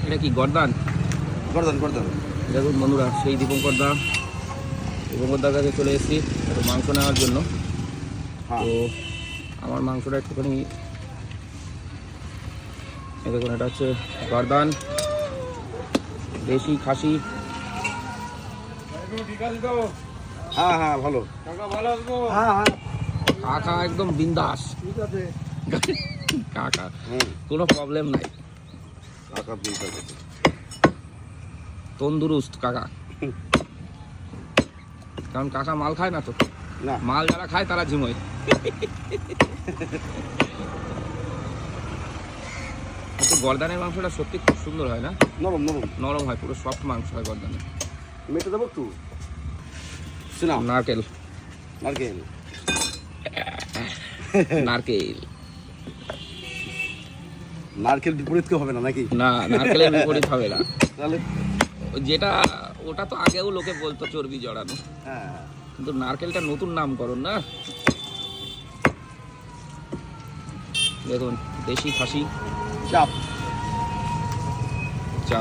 এটা কি গর্দান? গর্দান গর্দান। দেখুন বন্ধুরা, সেই দীপঙ্কর দার কাছে চলে এসেছি একটু মাংস নেওয়ার জন্য। তো আমার মাংসটা একটুখানি দেখুন, এটা হচ্ছে গর্দান, দেশি খাসি। হ্যাঁ হ্যাঁ ভালো। হ্যাঁ হ্যাঁ কাকা একদম বিন্দাস কাকা, কোনো প্রবলেম নাই। কাকা বিন্দাস তন্দুরুস্ত কাকা। কারণ কাকা মাল খায় না তো, না মাল যারা খায় তারা ঝিমোয়। কিন্তু গর্দানের মাংসটা সত্যি খুব সুন্দর হয় না? নরম নরম নরম হয়, পুরো সফট মাংস হয় গর্দানের। মেটে দেবো একটু শোনা। নারকেল নারকেল নারকেল নারকেল বিপরীত কেউ হবে না নাকি? না, নারকেলের বিপরীত হবে না। তাহলে যেটা ওটা তো আগেও লোকে বলতো চর্বি জড়ানো, হ্যাঁ কিন্তু নারকেলটা নতুন নামকরণ না। দেখুন দেশি খাসি চাপ চা।